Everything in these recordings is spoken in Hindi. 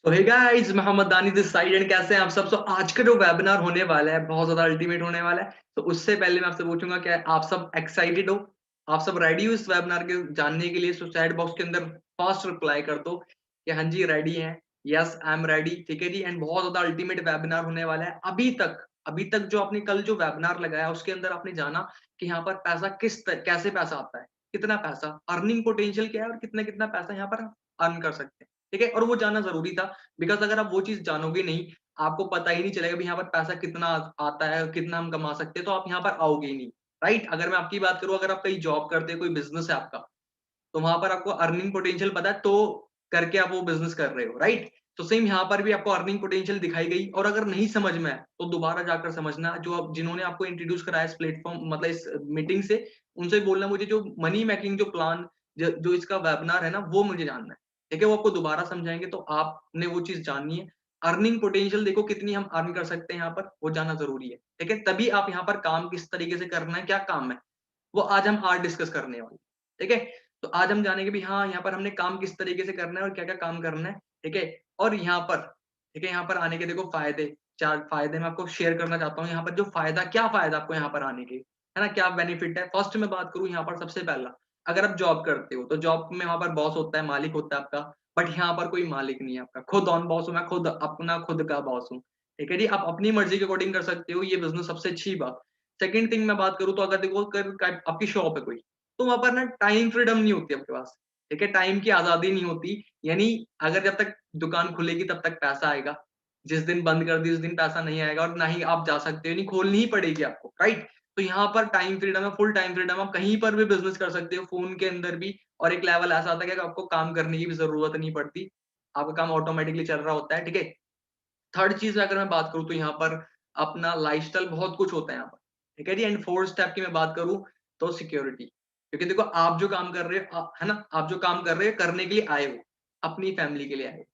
तो हे गाइस, मोहम्मद दानी दिस साइड एंड कैसे हैं आप सब। आज का जो वेबिनार होने वाला है बहुत ज्यादा अल्टीमेट होने वाला है। तो उससे पहले मैं आपसे पूछूंगा क्या आप सब एक्साइटेड हो, आप सब रेडी हो इस वेबिनार के जानने के लिए। सो चैट बॉक्स के अंदर फास्ट रिप्लाई कर दो कि हाँ जी रेडी हैं, यस आई एम रेडी। ठीक है जी। एंड बहुत ज्यादा अल्टीमेट वेबिनार होने वाला है। अभी तक जो आपने कल जो वेबिनार लगाया उसके अंदर आपने जाना कि यहाँ पर पैसा कैसे पैसा आता है, कितना पैसा अर्निंग पोटेंशियल क्या है और कितना कितना पैसा यहाँ पर अर्न कर सकते हैं। ठीक है, और वो जानना जरूरी था बिकॉज अगर आप वो चीज जानोगे नहीं, आपको पता ही नहीं चलेगा भी यहाँ पर पैसा कितना आता है, कितना हम कमा सकते हैं, तो आप यहाँ पर आओगे ही नहीं। राइट। अगर मैं आपकी बात करूं, अगर आप कहीं जॉब करते हैं, कोई बिजनेस है आपका, तो वहां पर आपको अर्निंग पोटेंशियल पता है, तो करके आप वो बिजनेस कर रहे हो। राइट। तो सेम यहाँ पर भी आपको अर्निंग पोटेंशियल दिखाई गई, और अगर नहीं समझ में आए तो दोबारा जाकर समझना। जो आप जिन्होंने आपको इंट्रोड्यूस कराया इस प्लेटफॉर्म मतलब इस मीटिंग से, उनसे बोलना मुझे जो मनी मेकिंग जो प्लान जो इसका वेबिनार है ना, वो मुझे जानना है। ठीक है, वो आपको दोबारा समझाएंगे, तो आपने वो चीज जाननी है। अर्निंग पोटेंशियल देखो कितनी हम अर्न कर सकते हैं यहाँ पर, वो जानना जरूरी है। ठीक है, तभी आप यहाँ पर काम किस तरीके से करना है, क्या काम है, वो आज हम डिस्कस करने वाले। ठीक है, तो आज हम जानेंगे भी हाँ यहाँ पर हमने काम किस तरीके से करना है और क्या क्या काम करना है। ठीक है, और यहाँ पर ठीक है, यहाँ पर आने के देखो फायदे, चार फायदे मैं आपको शेयर करना चाहता हूँ। यहाँ पर जो फायदा, क्या फायदा आपको यहाँ पर आने के, है ना, क्या बेनिफिट है। फर्स्ट में बात करूँ यहाँ पर, सबसे पहला, अगर आप जॉब करते हो तो जॉब में वहां पर बॉस होता है, मालिक होता है आपका। बट यहाँ पर कोई मालिक नहीं है आपका, खुद ऑन बॉस हूँ मैं, खुद अपना खुद का बॉस हूँ। ठीक है जी, आप अपनी मर्जी के अकॉर्डिंग कर सकते हो, ये बिजनेस सबसे अच्छी बात। सेकंड थिंग मैं बात करूँ तो अगर देखो आपकी शॉप है कोई, तो वहां पर ना टाइम फ्रीडम नहीं होती आपके पास। ठीक है, टाइम की आजादी नहीं होती। यानी अगर जब तक दुकान खुलेगी तब तक पैसा आएगा, जिस दिन बंद कर दी उस दिन पैसा नहीं आएगा, और ना ही आप जा सकते हो, नहीं खोलनी ही पड़ेगी आपको। राइट। तो यहाँ पर टाइम फ्रीडम है, फुल टाइम फ्रीडम, आप कहीं पर भी बिजनेस कर सकते हो, फोन के अंदर भी। और एक लेवल ऐसा आता है कि आपको काम करने की भी जरूरत नहीं पड़ती, आपका काम ऑटोमेटिकली चल रहा होता है। ठीक है, थर्ड चीज अगर मैं बात करूं तो यहाँ पर अपना लाइफस्टाइल बहुत कुछ होता है यहाँ पर। ठीक है जी। एंड फोर्थ स्टेप की मैं बात करूं तो सिक्योरिटी, क्योंकि देखो आप जो काम कर रहे हो है ना, आप जो काम कर रहे हो करने के लिए आए हो, अपनी फैमिली के लिए आए हो,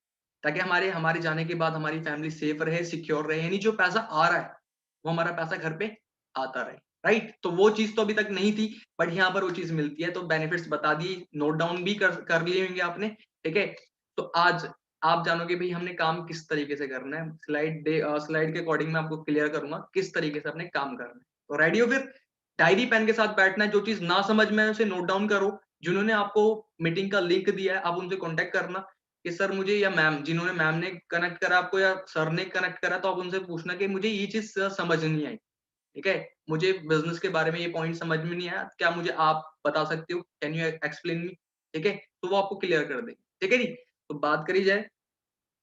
ताकि हमारे हमारे जाने के बाद हमारी फैमिली सेफ रहे, सिक्योर रहे, यानी जो पैसा आ रहा है वो हमारा पैसा घर पे आता रहे। राइट। तो वो चीज तो अभी तक नहीं थी, बट यहाँ पर वो चीज मिलती है। तो बेनिफिट्स बता दिए, नोट डाउन भी कर लिए होंगे आपने। ठीक है, तो आज आप जानोगे भाई हमने काम किस तरीके से करना है। स्लाइड के अकॉर्डिंग मैं आपको क्लियर करूंगा किस तरीके से अपने काम करना है। तो रेडी हो फिर, डायरी पेन के साथ बैठना है, जो चीज ना समझ में आए उसे नोट डाउन करो। जिन्होंने आपको मीटिंग का लिंक दिया है आप उनसे कांटेक्ट करना कि सर मुझे, या मैम, जिन्होंने मैम ने कनेक्ट करा आपको या सर ने कनेक्ट करा, तो आप उनसे पूछना कि मुझे ये चीज समझ नहीं आई। ठीक है, मुझे बिजनेस के बारे में ये पॉइंट समझ में नहीं आया, क्या मुझे आप बता सकते हो, कैन यू एक्सप्लेन मी। ठीक है, तो वो आपको क्लियर कर देंगे। ठीक है जी। तो बात करी जाए,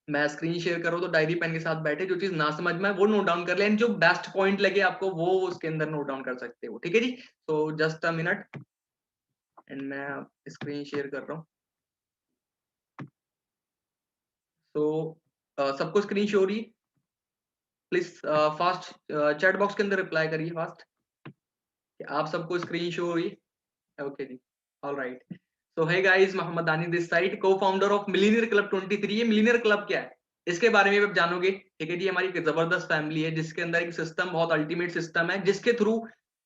मैं स्क्रीन शेयर करूँ तो डायरी पेन के साथ बैठे, जो चीज ना समझ में आए वो नोट डाउन कर ले, जो बेस्ट पॉइंट लगे आपको वो उसके अंदर नोट डाउन कर सकते हो। ठीक है जी। तो जस्ट अ मिनट, एंड मैं स्क्रीन शेयर कर रहा हूँ। तो सबको स्क्रीन शो हो रही, प्लीज फास्ट चैट बॉक्स के अंदर रिप्लाई करिए फास्ट, आप सबको स्क्रीन शो हो रही। ओके जी, ऑल राइट। सो हे गाइस, मोहम्मद दानी दिस साइड, को फाउंडर ऑफ मिलीनियर क्लब 23। ये मिलीनियर क्लब क्या है इसके बारे में भी आप जानोगे। ठीक है जी, हमारी एक जबरदस्त फैमिली है जिसके अंदर एक सिस्टम, बहुत अल्टीमेट सिस्टम है, जिसके थ्रू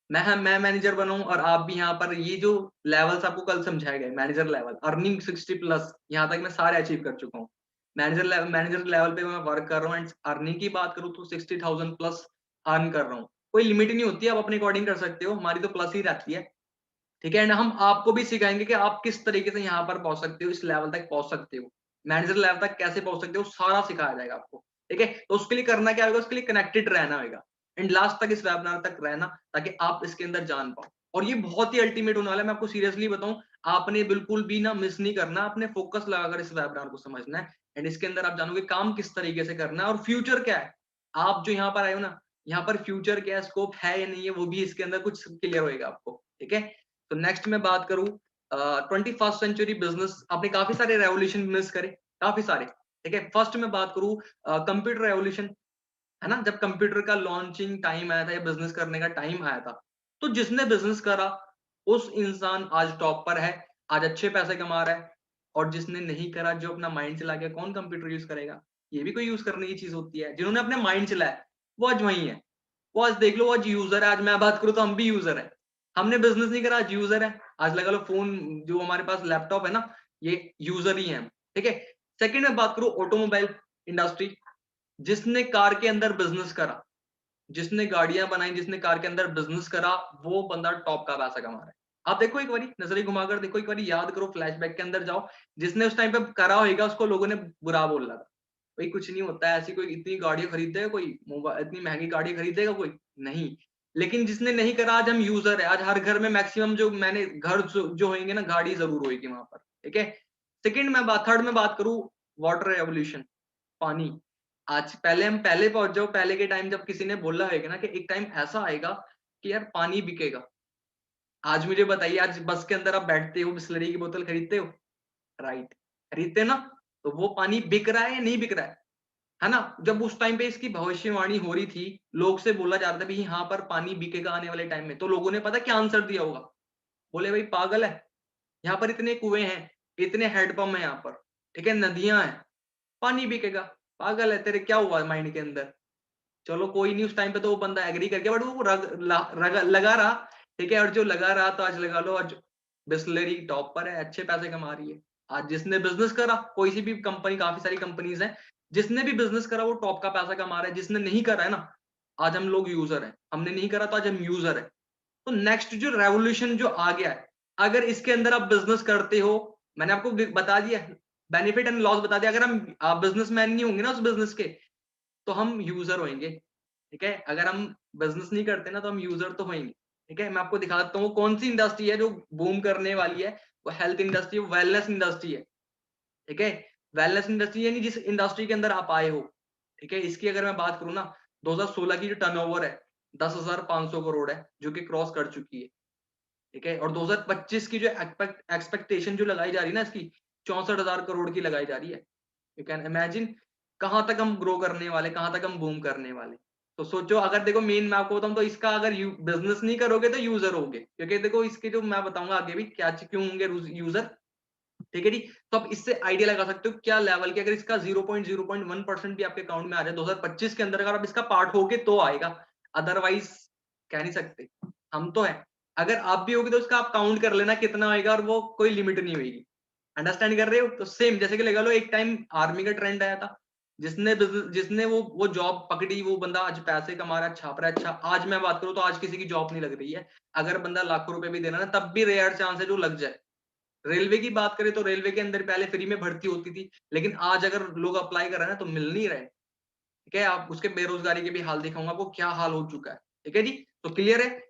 मैं मैनेजर बनाऊं और आप भी यहाँ पर, ये जो लेवल्स आपको कल समझाए गए, मैनेजर लेवल, अर्निंग 60+, यहाँ तक मैं सारे अचीव कर चुका हूँ। मैनेजर लेवल पे मैं वर्क कर रहा हूँ, एंड अर्निंग की बात करूँ तो 60,000+ अर्न कर रहा हूँ। कोई लिमिट नहीं होती, आप अपने अकॉर्डिंग कर सकते हो, हमारी तो प्लस ही रहती है। ठीक है, एंड हम आपको भी सिखाएंगे कि आप किस तरीके से यहाँ पर पहुंच सकते हो, इस लेवल तक पहुंच सकते हो, मैनेजर लेवल तक कैसे पहुंच सकते हो, सारा सिखाया जाएगा आपको। ठीक है, तो उसके लिए करना क्या होगा, उसके लिए कनेक्टेड रहना होगा, एंड लास्ट तक इस वेबिनार तक रहना, ताकि आप इसके अंदर जान पाओ। और ये बहुत ही अल्टीमेट होने वाला है, मैं आपको सीरियसली बताऊं, आपने बिल्कुल भी ना मिस नहीं करना, आपने फोकस लगाकर इस वेबिनार को समझना है। एंड इसके अंदर आप जानोगे काम किस तरीके से करना है और फ्यूचर क्या है। आप जो यहाँ पर आए हो ना, यहाँ पर फ्यूचर क्या है, स्कोप है या नहीं है, वो भी इसके अंदर कुछ क्लियर होएगा आपको। ठीक है, तो नेक्स्ट मैं बात करूं, 21st सेंचुरी बिजनेस, आपने काफी सारे रेवोल्यूशन मिस करे, काफी सारे। ठीक है, फर्स्ट में बात करूं कंप्यूटर रेवोल्यूशन, है ना, जब कंप्यूटर का लॉन्चिंग टाइम आया था या बिजनेस करने का टाइम आया था, तो जिसने बिजनेस करा उस इंसान आज टॉप पर है, आज अच्छे पैसे कमा रहा है। और जिसने नहीं करा, जो अपना माइंड चला गया, कौन कंप्यूटर यूज करेगा। ये भी कोई यूज करने की चीज होती है, जिन्होंने अपने माइंड चलाया वो आज वही है। वो आज देख लो, वो आज यूजर है। आज मैं बात करूं तो हम भी यूजर है, हमने बिजनेस नहीं करा, आज यूजर है। आज लगा लो फोन, जो हमारे पास लैपटॉप है ना, ये यूजर ही है हम। ठीक है, सेकंड में बात करूं ऑटोमोबाइल, इंडस्ट्री, जिसने कार के अंदर बिजनेस करा, जिसने गाड़ियां बनाई, जिसने कार के अंदर बिजनेस करा, वो बंदा टॉप का पैसा कमा रहा है। आप देखो एक बारी नजरें घुमाकर देखो, एक बारी याद करो, फ्लैशबैक के अंदर जाओ, जिसने उस टाइम पे करा होगा उसको लोगों ने बुरा बोल रहा था। भाई कुछ नहीं होता है, ऐसी कोई इतनी गाड़ियां खरीदेगा कोई, मोबाइल इतनी महंगी गाड़ी खरीदेगा कोई नहीं। लेकिन जिसने नहीं करा, आज हम यूजर है, आज हर घर में मैक्सिमम जो मैंने घर जो होंगे ना, गाड़ी जरूर होगी वहां पर, ठीक है। सेकंड में बात, थर्ड में बात करूं, वाटर रेवोल्यूशन, पानी। आज पहले हम पहले पहुंच जाओ, पहले के टाइम जब किसी ने बोला है ना कि एक टाइम ऐसा आएगा कि यार पानी बिकेगा। आज मुझे बताइए, आज बस के अंदर आप बैठते हो, बिस्लरी की बोतल खरीदते हो, राइट, खरीदते ना, तो वो पानी बिक रहा है या नहीं बिक रहा है ना। जब उस टाइम पे इसकी भविष्यवाणी हो रही थी, लोग से बोला जा रहा था भी यहाँ पर पानी बिकेगा आने वाले टाइम में, तो लोगों ने पता क्या आंसर दिया होगा, बोले भाई पागल है, यहाँ पर इतने कुएं हैं, इतने हैंडपंप है यहाँ पर, ठीक है, नदियां हैं, पानी बिकेगा, पागल है, तेरे क्या हुआ माइंड के अंदर। चलो कोई नहीं, उस टाइम पे तो वो बंदा एग्री कर गया, बट वो लगा रहा, ठीक है, और जो लगा रहा तो आज लगा लो, आज बिस्लरी टॉप पर है, अच्छे पैसे कमा रही है। आज जिसने बिजनेस करा, कोई सी भी कंपनी, काफी सारी कंपनीज हैं, जिसने भी बिजनेस करा वो टॉप का पैसा कमा रहा है। जिसने नहीं करा है ना, आज हम लोग यूजर हैं, हमने नहीं करा तो आज हम यूजर है। तो नेक्स्ट जो रेवोल्यूशन जो आ गया है, अगर इसके अंदर आप बिजनेस करते हो, मैंने आपको बता दिया बेनिफिट एंड लॉस बता दिया, अगर हम बिजनेसमैन नहीं होंगे ना उस बिजनेस के, तो हम यूजर होंगे, ठीक है। अगर हम बिजनेस नहीं करते ना, तो हम यूजर तो होंगे, ठीक है। मैं आपको दिखा देता हूँ कौन सी इंडस्ट्री है जो बूम करने वाली है। वो हेल्थ इंडस्ट्री, वेलनेस इंडस्ट्री है, ठीक है। वेलनेस इंडस्ट्री यानी जिस इंडस्ट्री के अंदर आप आए हो, ठीक है। इसकी अगर मैं बात करूँ ना, 2016 की जो टर्नओवर है 10,500 करोड़ है, जो कि क्रॉस कर चुकी है, ठीक है। और 2025 की जो एक्सपेक्टेशन जो लगाई जा रही है ना इसकी, 64,000 करोड़ की लगाई जा रही है। यू कैन इमेजिन कहां तक हम ग्रो करने वाले, कहां तक हम बूम करने वाले। तो सोचो, अगर देखो मेन मैं आपको बताऊं तो इसका अगर बिजनेस नहीं करोगे तो यूजर होगे, क्योंकि देखो इसके जो मैं बताऊंगा आगे भी क्या क्यों होंगे यूजर, ठीक है जी। तो आप इससे आइडिया लगा सकते हो क्या लेवल के, अगर इसका 0.01% भी आपके अकाउंट में आ जाए 2025 के अंदर, अगर आप इसका पार्ट होगे तो आएगा, अदरवाइज कह नहीं सकते। हम तो है, अगर आप भी होगे तो उसका आप काउंट कर लेना कितना आएगा, और वो कोई लिमिट नहीं होगी। अंडरस्टैंड कर रहे हो। तो सेम जैसे कि लगा लो एक टाइम आर्मी का ट्रेंड आया था, जिसने वो जॉब पकड़ी, वो बंदा आज पैसे कमा रहा है, छाप रहा है। अच्छा, आज मैं बात करूं तो आज किसी की जॉब नहीं लग रही है, अगर बंदा लाखों रुपए भी दे रहा है ना, तब भी रेयर चांस है जो लग जाए। रेलवे की बात करें तो रेलवे के अंदर पहले फ्री में भर्ती होती थी, लेकिन आज अगर लोग अप्लाई कर रहे हैं ना तो मिल नहीं रहे, ठीक है। आप उसके बेरोजगारी के भी हाल दिखाऊंगा आपको, क्या हाल हो चुका है, ठीक है जी। तो क्लियर है,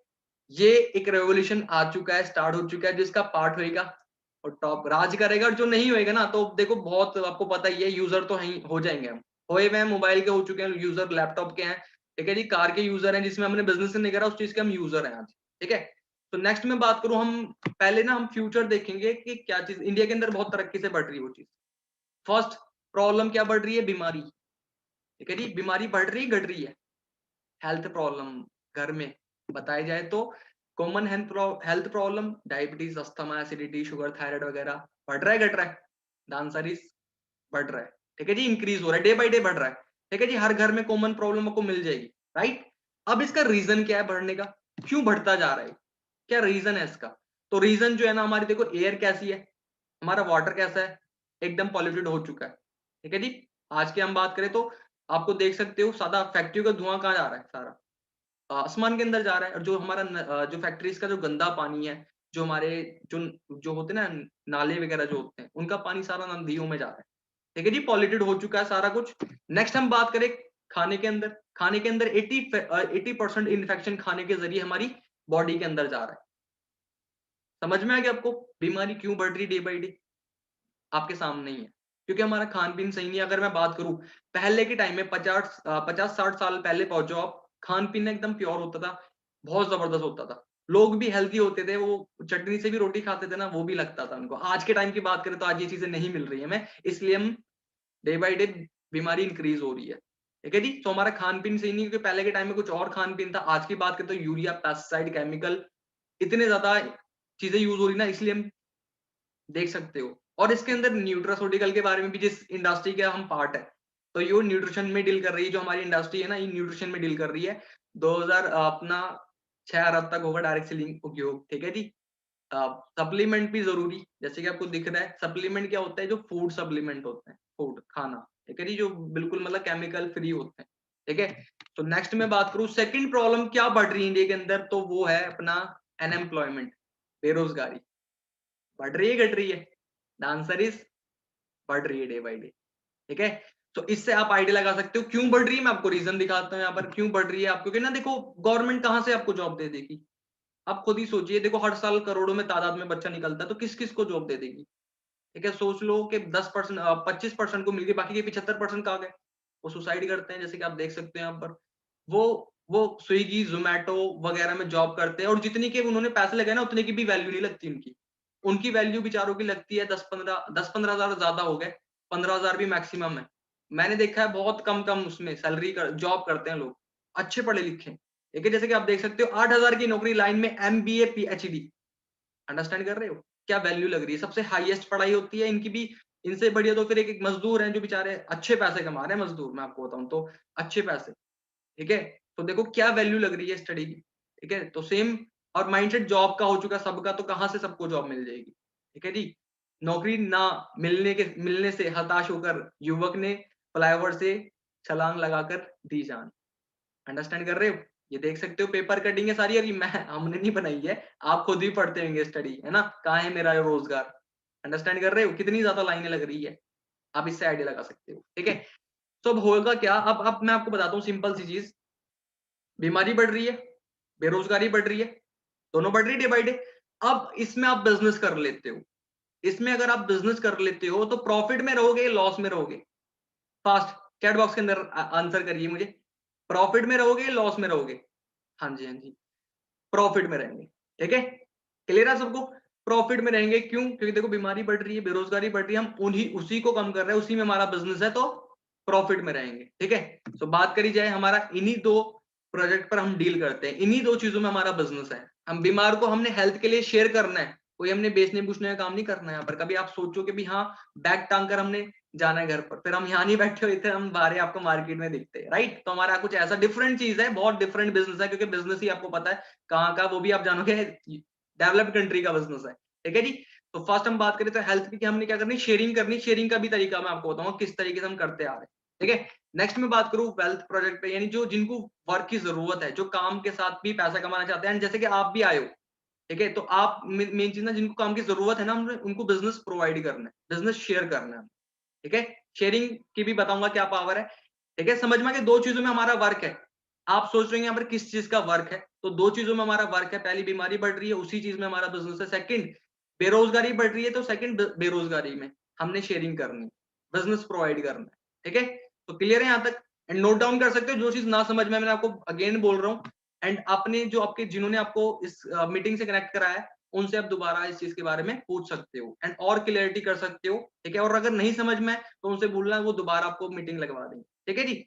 ये एक रेवोल्यूशन आ चुका है, स्टार्ट हो चुका है, जिसका पार्ट होएगा और टॉप राज करेगा, और जो नहीं होएगा ना, तो देखो बहुत आपको पता ही है, यूजर तो हो जाएंगे हम, होए हुए हैं, मोबाइल के हो चुके हैं यूजर, लैपटॉप के हैं, ठीक है जी, कार के यूजर हैं, जिसमें हमने बिजनेस नहीं करा उस चीज के हम यूजर हैं आज, ठीक है। तो नेक्स्ट में बात करूं, हम पहले ना हम फ्यूचर देखेंगे कि क्या चीज इंडिया के अंदर बहुत तरक्की से बढ़ रही है वो चीज। फर्स्ट प्रॉब्लम क्या बढ़ रही है, बीमारी, ठीक है जी, बीमारी बढ़ रही घट रही है, हेल्थ प्रॉब्लम घर में बताया जाए तो, common health problem, diabetes, asthma, acidity, sugar, thyroid वगैरह, बढ़ रहा है घट रहा है, द आंसर इज बढ़ रहा है, ठीक है जी, इंक्रीज हो रहा है, डे बाय डे बढ़ रहा है, ठीक है जी। हर घर में कॉमन प्रॉब्लम आपको मिल जाएगी, राइट। अब इसका रीजन क्या है बढ़ने का, क्यों बढ़ता जा रहा है, क्या रीजन है इसका। तो रीजन जो है ना, हमारी देखो एयर कैसी है, हमारा वाटर कैसा है, एकदम पॉल्यूटेड हो चुका है, ठीक है जी। आज की हम बात करें तो आपको देख सकते हो, सादा फैक्ट्री का धुआं कहाँ जा रहा है, सारा आसमान के अंदर जा रहा है। और जो हमारा जो फैक्ट्रीज का जो गंदा पानी है, जो हमारे जो जो होते हैं ना नाले वगैरह जो होते हैं, उनका पानी सारा नदियों में जा रहा है, ठीक है जी, पॉल्यूटेड हो चुका है सारा कुछ। नेक्स्ट हम बात करें खाने के अंदर, खाने के अंदर 80% इन्फेक्शन खाने के जरिए हमारी बॉडी के अंदर जा रहा है। समझ में आ गया आपको, बीमारी क्यों बढ़ रही डे बाई डे, आपके सामने ही है, क्योंकि हमारा खान पीन सही नहीं है। अगर मैं बात करूं पहले के टाइम में 50-60 साल पहले पहुंचो आप, खान पीन एकदम प्योर होता था, बहुत जबरदस्त होता था, लोग भी हेल्थी होते थे, वो चटनी से भी रोटी खाते थे ना, वो भी लगता था उनको। आज के टाइम की बात करें तो आज ये चीजें नहीं मिल रही है हमें, इसलिए हम डे बाई डे बीमारी इंक्रीज हो रही है, ठीक है जी। तो हमारा खान पीन सही नहीं, क्योंकि पहले के टाइम में कुछ और खान पीन था, आज की बात करें तो यूरिया, पेस्टिसाइड, केमिकल, इतने ज्यादा चीजें यूज हो रही ना, इसलिए हम देख सकते हो। और इसके अंदर न्यूट्रास्यूटिकल के बारे में भी, जिस इंडस्ट्री के हम पार्ट है, तो ये न्यूट्रिशन में डील कर रही है, जो हमारी इंडस्ट्री है ना, ये न्यूट्रिशन में डील कर रही है। 2000 अपना 6 अरब तक होगा डायरेक्ट सेलिंग उपयोग, ठीक है जी। सप्लीमेंट भी जरूरी, जैसे कि आपको दिख रहा है, सप्लीमेंट क्या होता है, जो फूड सप्लीमेंट होते हैं, फूड खाना, ठीक है जी, जो बिल्कुल मतलब केमिकल फ्री होते हैं। ठीक है, तो नेक्स्ट मैं बात करूं सेकंड प्रॉब्लम क्या बढ़ रही है इंडिया के अंदर, तो वो है अपना अनएम्प्लॉयमेंट, बेरोजगारी। बढ़ रही है घट रही है? द आंसर इज बढ़ रही है डे बाय डे। ठीक है, तो इससे आप आइडिया लगा सकते हो क्यों बढ़ रही है। मैं आपको रीजन दिखाता हूँ यहाँ पर क्यों बढ़ रही है आपको, क्योंकि ना देखो गवर्नमेंट कहाँ से आपको जॉब दे देगी, आप खुद ही सोचिए। देखो हर साल करोड़ों में तादाद में बच्चा निकलता है, तो किस किस को जॉब दे देगी। ठीक है, सोच लो कि 10% 25% को मिल गई, बाकी के 75% कहाँ गए? वो सुसाइड करते हैं, जैसे कि आप देख सकते हैं यहाँ पर। वो स्विगी जोमेटो वगैरह में जॉब करते हैं, और जितनी के उन्होंने पैसे लगाए ना उतने की भी वैल्यू नहीं लगती उनकी। उनकी वैल्यू बेचारों की लगती है 10-15 हजार ज्यादा हो गए, 15,000 भी मैक्सिमम है। मैंने देखा है बहुत कम कम उसमें सैलरी कर जॉब करते हैं लोग, अच्छे पढ़े लिखे। ठीक है, जैसे कि आप देख सकते हो 8,000 की नौकरी लाइन में MBA PhD। अंडरस्टैंड कर रहे हो क्या वैल्यू लग रही है? सबसे हाईएस्ट पढ़ाई होती है इनकी भी। इनसे बढ़िया तो फिर एक मजदूर हैं जो बेचारे अच्छे पैसे कमा रहे हैं, मजदूर मैं आपको बताऊं तो अच्छे पैसे। ठीक है, तो देखो क्या वैल्यू लग रही है स्टडी की। ठीक है, तो सेम और माइंडसेट जॉब का हो चुका है सबका, तो कहां से सबको जॉब मिल जाएगी। ठीक है जी, नौकरी ना मिलने से हताश होकर युवक ने फ्लाईओवर से छलांग लगाकर दी जान। अंडरस्टैंड कर रहे हो? ये देख सकते हो पेपर कटिंग है सारी, और ये मैं हमने नहीं बनाई है, आप खुद ही पढ़ते होंगे स्टडी, है ना? कहाँ है मेरा रोजगार? अंडरस्टैंड कर रहे हो कितनी ज्यादा लाइनें लग रही है? आप इससे आइडिया लगा सकते हो। ठीक है, तो अब होगा क्या, अब मैं आपको बताता हूँ सिंपल सी चीज। बीमारी बढ़ रही है, बेरोजगारी बढ़ रही है, दोनों बढ़ रही है डे बाय डे। अब इसमें आप बिजनेस कर लेते हो, इसमें अगर आप बिजनेस कर लेते हो तो प्रॉफिट में रहोगे लॉस में रहोगे? फास्ट चैट बॉक्स के अंदर आंसर करिए मुझे, प्रॉफिट में रहोगे लॉस में रहोगे? हाँ जी, हाँ जी, प्रॉफिट में रहेंगे। ठीक है, क्लियर है सबको? प्रॉफिट में रहेंगे क्यों? क्योंकि देखो बीमारी बढ़ रही है, बेरोजगारी बढ़ रही है, हम उन्हीं उसी को कम कर रहे हैं, उसी में हमारा बिजनेस है, तो प्रॉफिट में रहेंगे। ठीक है, तो बात करी जाए हमारा इन्हीं दो प्रोजेक्ट पर हम डील करते हैं, इन्हीं दो चीजों में हमारा बिजनेस है। हम बीमार को हमने हेल्थ के लिए शेयर करना है, कोई हमने बेचने पूछने का काम नहीं करना है यहाँ पर। कभी आप सोचो कि भी हाँ बैग टांग कर हमने जाना है घर पर, फिर हम यहाँ नहीं बैठे हुए थे, हम बाहर आपको मार्केट में दिखते हैं, राइट? तो हमारा कुछ ऐसा डिफरेंट चीज है, बहुत डिफरेंट बिजनेस है, क्योंकि बिजनेस ही आपको पता है कहाँ का, वो भी आप जानोगे डेवलप्ड कंट्री का बिजनेस है। ठीक है जी, तो फर्स्ट हम बात करें तो हेल्थ की हमने क्या करनी, शेयरिंग करनी। शेयरिंग का भी तरीका मैं आपको बताऊंगा किस तरीके से हम करते आ रहे हैं। ठीक है, नेक्स्ट में बात करूं वेल्थ प्रोजेक्ट पे, यानी जो जिनको वर्क की जरूरत है, जो काम के साथ भी पैसा कमाना चाहते हैं, जैसे कि आप भी आए हो। ठीक है, तो आप मेन चीज ना, जिनको काम की जरूरत है ना, हमने उनको बिजनेस प्रोवाइड करना है, बिजनेस शेयर करना है। ठीक है, शेयरिंग की भी बताऊंगा क्या पावर है। ठीक है, समझ में आ गया? दो चीजों में हमारा वर्क है। आप सोच रहे हैं यहाँ पर किस चीज का वर्क है, तो दो चीजों में हमारा वर्क है। पहली बीमारी बढ़ रही है, उसी चीज में हमारा बिजनेस है। सेकंड बेरोजगारी बढ़ रही है, तो सेकंड बेरोजगारी में हमने शेयरिंग करनी है, बिजनेस प्रोवाइड करना है। ठीक है, तो क्लियर है यहाँ तक? एंड नोट डाउन कर सकते हो जो चीज ना समझ में, मैंने आपको अगेन बोल रहा हूँ। एंड आपने जो आपके जिन्होंने आपको इस मीटिंग से कनेक्ट कराया है, उनसे आप दोबारा इस चीज के बारे में पूछ सकते हो एंड और क्लियरिटी कर सकते हो। ठीक है, और अगर नहीं समझ में तो उनसे बोलना, वो दोबारा आपको मीटिंग लगवा देंगे। ठीक है जी,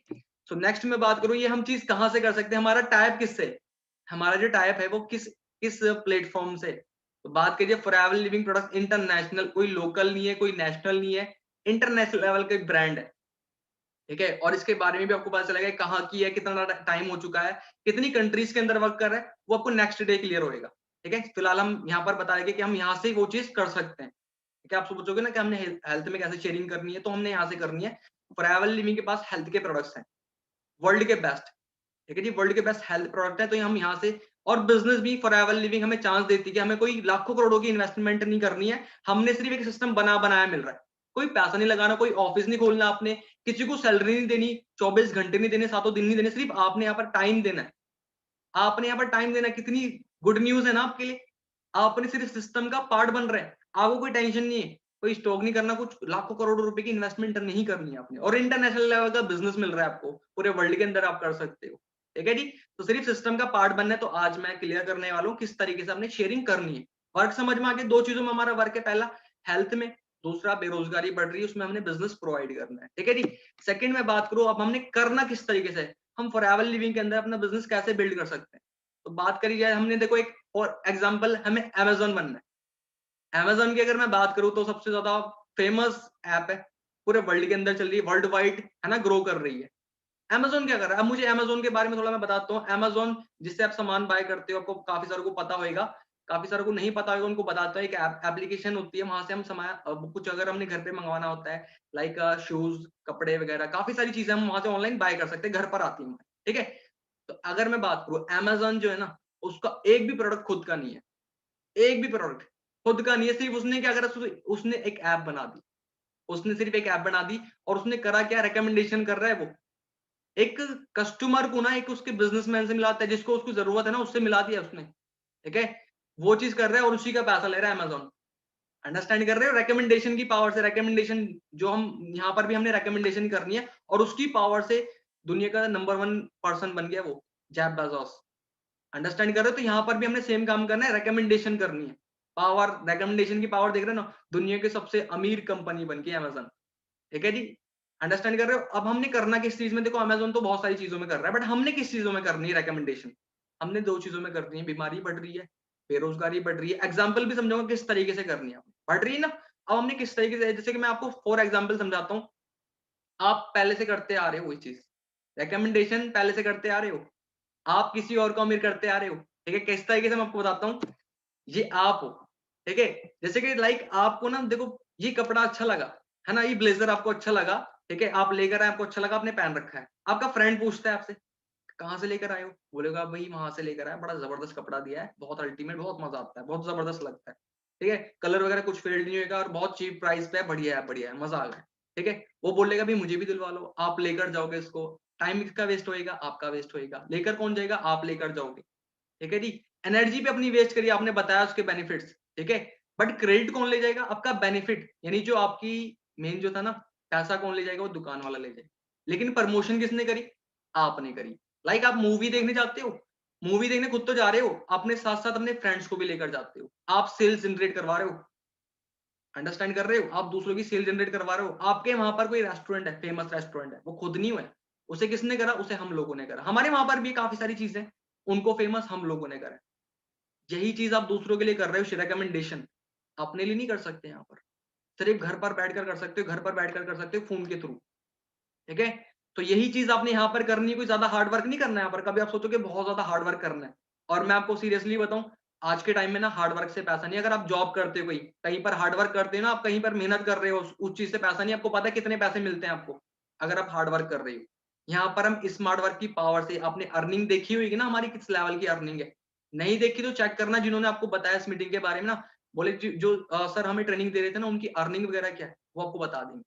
सो नेक्स्ट में बात करूं, ये हम चीज कहां से कर सकते हैं, हमारा टाइप किससे, हमारा जो टाइप है वो किस किस प्लेटफॉर्म से। तो बात कीजिए फॉरएवर लिविंग प्रोडक्ट इंटरनेशनल, कोई लोकल नहीं है, कोई नेशनल नहीं है, इंटरनेशनल लेवल का ब्रांड है। ठीक है, और इसके बारे में भी आपको पता चलेगा कहाँ की है, कितना टाइम हो चुका है, कितनी कंट्रीज के अंदर वर्क कर रहा है, वो आपको नेक्स्ट डे क्लियर होएगा। ठीक है, फिलहाल हम यहाँ पर बताएंगे कि हम यहाँ से वो चीज कर सकते हैं। ठीक है, आप सोचोगे ना कि हमने हेल्थ में कैसे शेयरिंग करनी है, तो हमने यहाँ से करनी है। फॉरएवर लिविंग के पास हेल्थ के प्रोडक्ट्स हैं, वर्ल्ड के बेस्ट। ठीक है जी, वर्ल्ड के बेस्ट हेल्थ प्रोडक्ट है, तो हम यहाँ से, और बिजनेस भी फॉरएवर लिविंग हमें चांस देती है कि हमें कोई लाखों करोड़ों की इन्वेस्टमेंट नहीं करनी है, हमने सिर्फ एक सिस्टम बनाया मिल रहा है। कोई पैसा नहीं लगाना, कोई ऑफिस नहीं खोलना आपने, किसी को सैलरी नहीं देनी, 24 घंटे नहीं देने, सातों दिन नहीं देने, सिर्फ आपने यहाँ पर टाइम देना है। आपने यहाँ पर टाइम देना है, कितनी गुड न्यूज है ना आपके लिए। आपने सिर्फ सिस्टम का पार्ट बन रहे हैं, आपको कोई टेंशन नहीं है, कोई स्टॉक नहीं करना, कुछ लाखों करोड़ों रुपए की इन्वेस्टमेंट नहीं करनी है आपने, और इंटरनेशनल लेवल का बिजनेस मिल रहा है आपको, पूरे वर्ल्ड के अंदर आप कर सकते हो। ठीक है जी, तो सिर्फ सिस्टम का पार्ट बनना है। तो आज मैं क्लियर करने वाला हूँ किस तरीके से आपने शेयरिंग करनी है। वर्क समझ में आ गया? दो चीजों में हमारा वर्क है, पहला हेल्थ में, दूसरा बेरोजगारी बढ़ रही है, उसमें हमने बिजनेस प्रोवाइड करना है। ठीक है जी, सेकंड में बात करूं, अब हमने करना किस तरीके से, हम फॉरएवर लिविंग के अंदर अपना बिजनेस कैसे बिल्ड कर सकते हैं। तो बात करी जाए, हमने देखो एक और एग्जांपल, हमें अमेज़न बनना है। अमेज़न की अगर मैं बात करूं तो सबसे ज्यादा फेमस ऐप है, पूरे वर्ल्ड के अंदर चल रही है, वर्ल्ड वाइड है ना, ग्रो कर रही है। अमेज़न क्या कर रहा है, अब मुझे अमेज़न के बारे में थोड़ा मैं बताता हूँ। अमेज़न जिससे आप सामान बाय करते हो, आपको काफी सारे को पता होगा, काफी सारों को नहीं पता होगा, उनको बताता हूँ। एक एप्लीकेशन होती है, वहां से हम सामान कुछ अगर हमने घर पे मंगवाना होता है, लाइक शूज, कपड़े वगैरह, काफी सारी चीजें हम वहां से ऑनलाइन बाय कर सकते हैं, घर पर आती हैं, ठीक है। तो अगर मैं बात करूँ, अमेज़न जो है ना, उसका एक भी प्रोडक्ट खुद का नहीं है, एक भी प्रोडक्ट खुद का नहीं है। सिर्फ उसने क्या करा, उसने एक ऐप बना दी, उसने सिर्फ एक ऐप बना दी, और उसने करा क्या, रिकमेंडेशन कर रहा है वो। एक कस्टमर को ना एक उसके बिजनेसमैन से मिलाता है, जिसको उसको जरूरत है ना, उससे मिला दिया उसने, ठीक है। वो चीज कर रहा है और उसी का पैसा ले रहा है अमेज़न। अंडरस्टैंड कर रहे हो, रिकमेंडेशन की पावर से। रिकमेंडेशन जो हम यहाँ पर भी हमने रिकमेंडेशन करनी है, और उसकी पावर से दुनिया का नंबर 1 पर्सन बन गया वो, जेफ बेजोस। अंडरस्टैंड कर रहे हो, तो यहाँ पर भी हमने सेम काम करना है, रिकमेंडेशन करनी है। पावर, रिकमेंडेशन की पावर देख रहे हो ना, दुनिया की सबसे अमीर कंपनी बन गई अमेज़न, ठीक है जी। अंडरस्टैंड कर रहे हो। अब हमने करना किस चीज में, देखो अमेज़न तो बहुत सारी चीजों में कर रहा है, बट हमने किस चीजों में करनी है रिकमेंडेशन। हमने 2 चीजों में करनी है, बीमारी बढ़ रही है, बेरोजगारी बढ़ रही है। एग्जाम्पल भी समझाऊंगा किस तरीके से करनी है, बढ़ रही है ना। अब हमने किस तरीके से, जैसे कि मैं आपको फॉर एग्जाम्पल समझाता हूँ। आप पहले से करते आ रहे हो वही चीज, रिकमेंडेशन पहले से करते आ रहे हो, आप किसी और को अमीर करते आ रहे हो, ठीक है। किस तरीके से मैं आपको बताता हूँ। ये आप हो, ठीक है। जैसे कि लाइक आपको ना, देखो ये कपड़ा अच्छा लगा, है ना, ये ब्लेजर आपको अच्छा लगा, ठीक है, आप लेकर आए, आपको अच्छा लगा, आपने पहन रखा है। आपका फ्रेंड पूछता है आपसे, कहाँ से लेकर आए हो, बोलेगा भाई वहां से लेकर आया, बड़ा जबरदस्त कपड़ा दिया है, बहुत अल्टीमेट, बहुत मजा आता है, बहुत जबरदस्त लगता है, ठीक है। कलर वगैरह कुछ फेड नहीं होगा, और बहुत चीप प्राइस पे है, बढ़िया है, बढ़िया है, मजा आ गया, ठीक है। वो बोलेगा भाई मुझे भी दिलवा लो, आप लेकर जाओगे इसको, टाइम किसका वेस्ट होएगा, आपका वेस्ट होएगा। लेकर कौन जाएगा, आप लेकर जाओगे, ठीक है जी। एनर्जी पे अपनी वेस्ट करिए, आपने बताया उसके बेनिफिट्स, ठीक है। बट क्रेडिट कौन ले जाएगा, आपका बेनिफिट, यानी जो आपकी मेन जो था ना, पैसा कौन ले जाएगा, वो दुकान वाला ले जाएगा। लेकिन प्रमोशन किसने करी, आपने करी। लाइक आप मूवी देखने जाते हो, मूवी देखने खुद तो जा रहे हो, अपने साथ साथ अपने फ्रेंड्स को भी लेकर जाते हो, आप सेल्स जनरेट करवा रहे हो। अंडरस्टैंड कर रहे हो, आप दूसरों की सेल जनरेट करवा रहे हो। आपके वहां पर कोई रेस्टोरेंट है, फेमस रेस्टोरेंट है, वो खुद नहीं हुआ है, उसे किसने करा, उसे हम लोगों ने करा। हमारे वहां पर भी काफी सारी चीजें, उनको फेमस हम लोगों ने करा। यही चीज आप दूसरों के लिए कर रहे हो, रिकमेंडेशन अपने लिए नहीं कर सकते। यहाँ पर सिर्फ घर पर बैठकर कर सकते हो, घर पर बैठकर कर सकते हो फोन के थ्रू, ठीक है। तो यही चीज आपने यहाँ पर करनी है, कोई ज्यादा हार्ड वर्क नहीं करना है यहाँ पर। कभी आप सोचो कि बहुत ज्यादा हार्ड वर्क करना है, और मैं आपको सीरियसली बताऊं, आज के टाइम में ना हार्ड वर्क से पैसा नहीं। अगर आप जॉब करते हो, कोई कहीं पर हार्ड वर्क करते हो ना, आप कहीं पर मेहनत कर रहे हो, उस चीज से पैसा नहीं। आपको पता है कितने पैसे मिलते हैं आपको, अगर आप हार्ड वर्क कर रहे हो। यहाँ पर हम स्मार्ट वर्क की पावर से, आपने अर्निंग देखी होगी ना हमारी, किस लेवल की अर्निंग है। नहीं देखी तो चेक करना, जिन्होंने आपको बताया इस मीटिंग के बारे में ना, बोले जो सर हमें ट्रेनिंग दे रहे थे ना, उनकी अर्निंग वगैरह क्या है, वो आपको बता देंगे,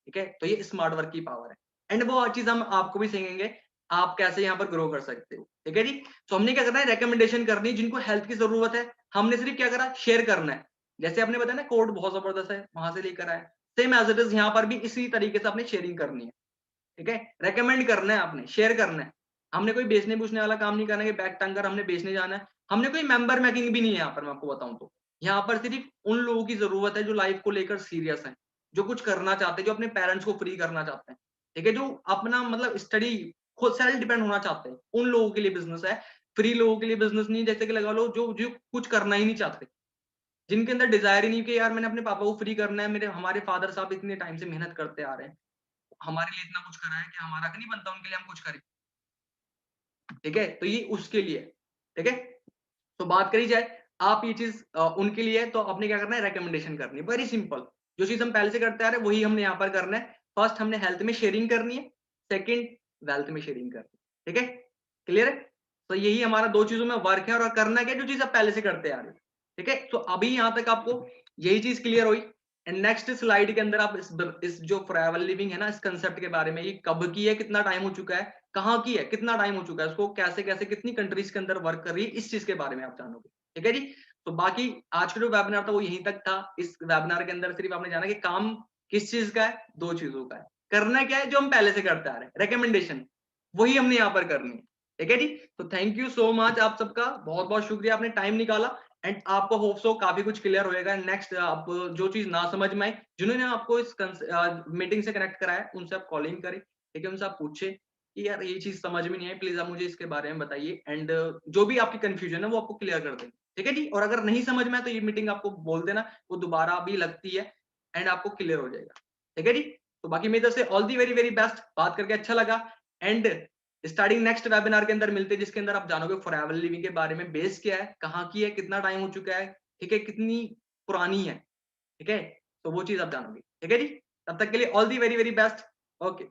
ठीक है। तो ये स्मार्ट वर्क की पावर है, एंड वो चीज हम आपको भी सिखाएंगे, आप कैसे यहाँ पर ग्रो कर सकते हो, ठीक है जी। तो हमने क्या करना है, रिकमेंडेशन करनी है। जिनको हेल्प की जरूरत है, हमने सिर्फ क्या करा, शेयर करना है। जैसे आपने बताया ना, कोड बहुत जबरदस्त है, वहां से लेकर आए, सेम एज इट इज यहाँ पर भी इसी तरीके से आपने शेयरिंग करनी है, ठीक है। रेकमेंड करना है, आपने शेयर करना है। हमने कोई बेचने पूछने वाला काम नहीं करना है कि बैग टांग कर हमने बेचने जाना है। हमने कोई मेंबर मेकिंग भी नहीं है यहाँ पर, मैं आपको बताऊं तो। यहाँ पर सिर्फ उन लोगों की जरूरत है जो लाइफ को लेकर सीरियस है, जो कुछ करना चाहते हैं, जो अपने पेरेंट्स को फ्री करना चाहते हैं, ठीक है, जो अपना मतलब स्टडी खुद सेल्फ डिपेंड होना चाहते हैं, उन लोगों के लिए बिजनेस है। फ्री लोगों के लिए बिजनेस नहीं, जैसे कि लगा लो जो जो कुछ करना ही नहीं चाहते, जिनके अंदर डिजायर ही नहीं कि यार मैंने अपने पापा को फ्री करना है, मेरे हमारे फादर साहब इतने टाइम से मेहनत करते आ रहे हैं, हमारे लिए इतना कुछ करा है कि हमारा नहीं बनता उनके लिए हम कुछ करें, ठीक है। तो ये उसके लिए, ठीक है। तो बात करी जाए, आप ये चीज उनके लिए है, तो आपने क्या करना है, रिकमेंडेशन करनी है, वेरी सिंपल। जो चीज हम पहले से करते आ रहे हैं वही हमने यहाँ पर करना है। फर्स्ट हमने हेल्थ में शेयरिंग करनी है, सेकंड वेल्थ में शेयरिंग करनी है, ठीक है। क्लियर है। तो यही हमारा 2 चीजों में वर्क है, और करना क्या है, जो चीज आप पहले से करते आ रहे हो, ठीक है। तो अभी यहाँ तक आपको यही चीज क्लियर हुई। एंड नेक्स्ट स्लाइड के अंदर आप इस जो फॉरएवर लिविंग है ना, इस कंसेप्ट के बारे में, ये कब की है, कितना टाइम हो चुका है, कहाँ की है, कितना टाइम हो चुका है, उसको कैसे कैसे कितनी कंट्रीज के अंदर वर्क कर रही है, इस चीज के बारे में आप जानोगे, ठीक है जी। तो बाकी आज का जो वेबिनार था वो यहीं तक था। इस वेबिनार के अंदर सिर्फ आपने जाना कि काम किस चीज का है, 2 चीजों का है। करना क्या है, जो हम पहले से करते आ रहे हैं, रिकमेंडेशन, वही हमने यहाँ पर करनी है, ठीक है जी। तो थैंक यू सो मच आप सबका, बहुत बहुत शुक्रिया, आपने टाइम निकाला। एंड आपको होप सो काफी कुछ क्लियर होएगा। नेक्स्ट आप जो चीज ना समझ में आई, जिन्होंने आपको इस मीटिंग से कनेक्ट कराया, उनसे आप कॉलिंग करें, ठीक है, उनसे आप पूछे कि यार ये चीज समझ में नहीं आई, प्लीज आप मुझे इसके बारे में बताइए। एंड जो भी आपकी कंफ्यूजन है वो आपको क्लियर कर देंगे, ठीक है जी। और अगर नहीं समझ में आए तो ये मीटिंग आपको बोल देना, वो दोबारा भी लगती है, एंड आपको क्लियर हो जाएगा, ठीक है जी। तो बाकी मेरी तरफ से all the very very best, बात करके अच्छा लगा। एंड स्टार्टिंग नेक्स्ट वेबिनार के अंदर मिलते हैं, जिसके अंदर आप जानोगे फॉरएवर लिविंग के बारे में, बेस क्या है, कहाँ की है, कितना टाइम हो चुका है, ठीक है, कितनी पुरानी है, ठीक है, तो वो चीज आप जानोगे, ठीक है जी। तब तक के लिए all the very very best. Okay.